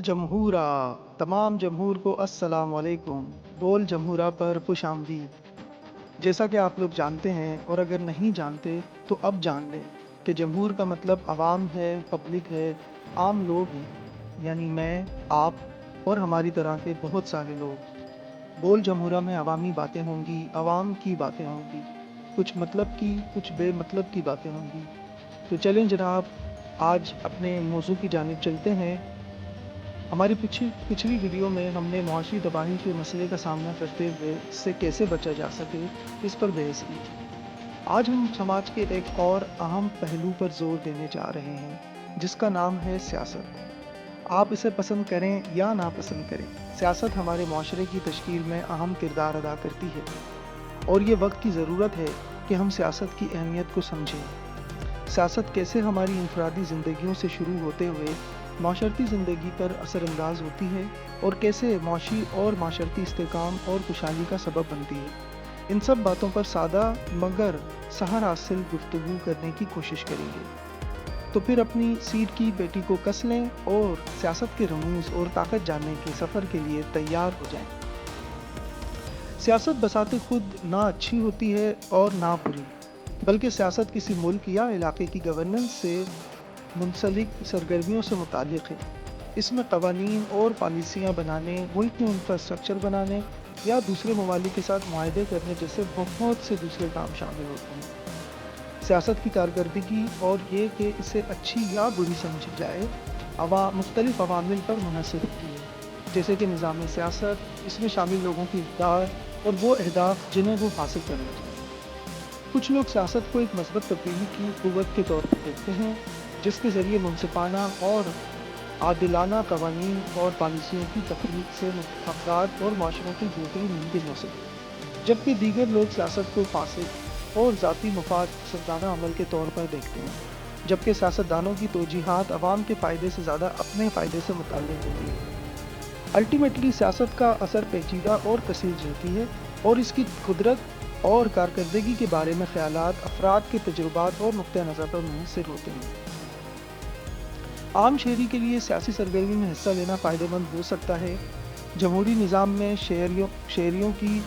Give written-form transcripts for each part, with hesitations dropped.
جمہورہ تمام جمہور کو السلام علیکم۔ بول جمہورہ پر خوش آمدید۔ جیسا کہ آپ لوگ جانتے ہیں اور اگر نہیں جانتے تو اب جان لیں کہ جمہور کا مطلب عوام ہے، پبلک ہے، عام لوگ ہیں، یعنی میں، آپ اور ہماری طرح کے بہت سارے لوگ۔ بول جمہورہ میں عوامی باتیں ہوں گی، عوام کی باتیں ہوں گی، کچھ مطلب کی، کچھ بے مطلب کی باتیں ہوں گی۔ تو چلیں جناب، آج اپنے موضوع کی جانب چلتے ہیں۔ ہماری پچھلی ویڈیو میں ہم نے معاشی تباہی کے مسئلے کا سامنا کرتے ہوئے اس سے کیسے بچا جا سکے اس پر بحث کی۔ آج ہم سماج کے ایک اور اہم پہلو پر زور دینے جا رہے ہیں جس کا نام ہے سیاست۔ آپ اسے پسند کریں یا ناپسند کریں، سیاست ہمارے معاشرے کی تشکیل میں اہم کردار ادا کرتی ہے، اور یہ وقت کی ضرورت ہے کہ ہم سیاست کی اہمیت کو سمجھیں۔ سیاست کیسے ہماری انفرادی زندگیوں سے شروع ہوتے ہوئے معاشرتی زندگی پر اثر انداز ہوتی ہے اور کیسے معاشی اور معاشرتی استحکام اور خوشحالی کا سبب بنتی ہے، ان سب باتوں پر سادہ مگر سحر حاصل گفتگو کرنے کی کوشش کریں گے۔ تو پھر اپنی سیٹ کی پیٹی کو کس لیں اور سیاست کے رموز اور طاقت جاننے کے سفر کے لیے تیار ہو جائیں۔ سیاست بذات خود نہ اچھی ہوتی ہے اور نہ بری، بلکہ سیاست کسی ملک یا علاقے کی گورننس سے منسلک سرگرمیوں سے متعلق ہے۔ اس میں قوانین اور پالیسیاں بنانے، ملک میں انفراسٹرکچر بنانے یا دوسرے ممالک کے ساتھ معاہدے کرنے جیسے بہت سے دوسرے کام شامل ہوتے ہیں۔ سیاست کی کارکردگی اور یہ کہ اسے اچھی یا بری سمجھی جائے مختلف عوامل پر منحصر ہوتی ہے، جیسے کہ نظام سیاست، اس میں شامل لوگوں کی اقدار اور وہ اہداف جنہیں وہ حاصل کرنا چاہتے ہیں۔ کچھ لوگ سیاست کو ایک مثبت تبدیلی کی قوت کے طور پر دیکھتے ہیں جس کے ذریعے منصفانہ اور عادلانہ قوانین اور پالیسیوں کی تخلیق سے افراد اور معاشروں کی بہتری ممکن ہو سکے، جبکہ دیگر لوگ سیاست کو فاسد اور ذاتی مفاد پسندانہ عمل کے طور پر دیکھتے ہیں، جبکہ سیاستدانوں کی توجیہات عوام کے فائدے سے زیادہ اپنے فائدے سے متعلق ہوتی ہے۔ الٹیمیٹلی سیاست کا اثر پیچیدہ اور کثیر رہتی ہے، اور اس کی قدرت اور کارکردگی کے بارے میں خیالات افراد کے تجربات اور نقطہ نظر پر منحصر ہوتے ہیں۔ عام شہری کے لیے سیاسی سرگرمی میں حصہ لینا فائدہ مند ہو سکتا ہے۔ جمہوری نظام میں شہریوں کی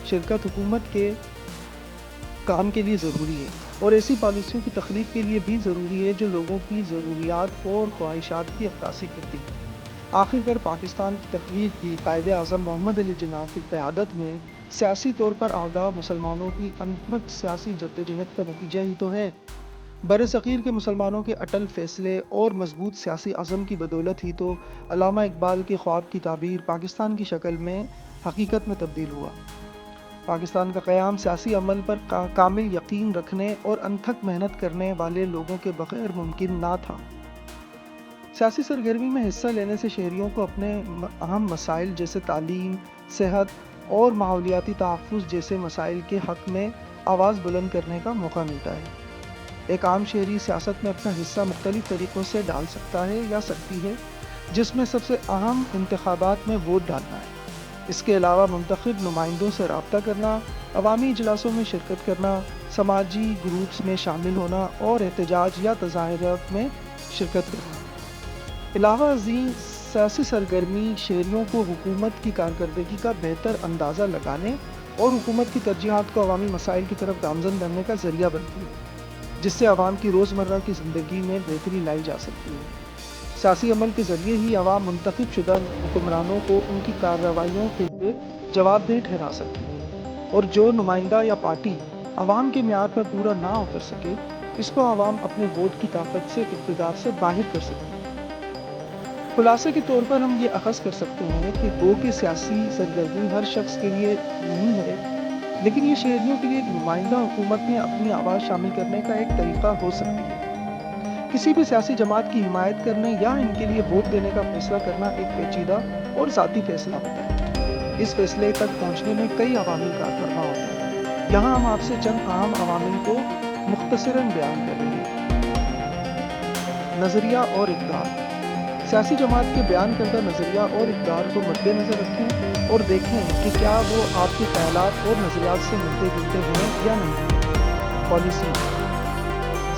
شرکت حکومت کے کام کے لیے ضروری ہے، اور ایسی پالیسیوں کی تخلیق کے لیے بھی ضروری ہے جو لوگوں کی ضروریات اور خواہشات کی عکاسی کرتی ہے۔ آخر کار پاکستان کی تخلیق بھی قائد اعظم محمد علی جناح کی قیادت میں سیاسی طور پر آگاہ مسلمانوں کی انتھک سیاسی جدوجہد کا نتیجہ ہی تو ہے۔ بر صغیر کے مسلمانوں کے اٹل فیصلے اور مضبوط سیاسی عزم کی بدولت ہی تو علامہ اقبال کے خواب کی تعبیر پاکستان کی شکل میں حقیقت میں تبدیل ہوا۔ پاکستان کا قیام سیاسی عمل پر کامل یقین رکھنے اور انتھک محنت کرنے والے لوگوں کے بغیر ممکن نہ تھا۔ سیاسی سرگرمی میں حصہ لینے سے شہریوں کو اپنے اہم مسائل جیسے تعلیم، صحت اور ماحولیاتی تحفظ جیسے مسائل کے حق میں آواز بلند کرنے کا موقع ملتا ہے۔ ایک عام شہری سیاست میں اپنا حصہ مختلف طریقوں سے ڈال سکتا ہے یا سکتی ہے، جس میں سب سے اہم انتخابات میں ووٹ ڈالنا ہے۔ اس کے علاوہ منتخب نمائندوں سے رابطہ کرنا، عوامی اجلاسوں میں شرکت کرنا، سماجی گروپس میں شامل ہونا اور احتجاج یا تظاہرات میں شرکت کرنا۔ علاوہ ازیں سیاسی سرگرمی شہریوں کو حکومت کی کارکردگی کا بہتر اندازہ لگانے اور حکومت کی ترجیحات کو عوامی مسائل کی طرف گامزن کرنے کا ذریعہ بنتی ہے، جس سے عوام کی روزمرہ کی زندگی میں بہتری لائی جا سکتی ہے۔ سیاسی عمل کے ذریعے ہی عوام منتخب شدہ حکمرانوں کو ان کی کارروائیوں کے لیے جواب دہ ٹھہرا سکتی ہے، اور جو نمائندہ یا پارٹی عوام کے معیار پر پورا نہ اتر سکے، اس کو عوام اپنے ووٹ کی طاقت سے اقتدار سے باہر کر سکتے ہیں۔ خلاصے کے طور پر ہم یہ اخذ کر سکتے ہیں کہ گو کہ سیاسی سرگرمی ہر شخص کے لیے نہیں ہے، لیکن یہ شہریوں کے لیے ایک نمائندہ حکومت میں اپنی آواز شامل کرنے کا ایک طریقہ ہو سکتی ہے۔ کسی بھی سیاسی جماعت کی حمایت کرنے یا ان کے لیے ووٹ دینے کا فیصلہ کرنا ایک پیچیدہ اور ذاتی فیصلہ ہوتا ہے۔ اس فیصلے تک پہنچنے میں کئی عوامل کار فرما ہوتے ہیں۔ یہاں ہم آپ سے چند اہم عوامل کو مختصراً بیان کریں گے۔ نظریہ اور اقدار۔ سیاسی جماعت کے بیان کردہ نظریہ اور اقدار کو مد نظر رکھیں اور دیکھیں کہ کیا وہ آپ کے خیالات اور نظریات سے ملتے جلتے ہیں یا نہیں۔ پالیسی۔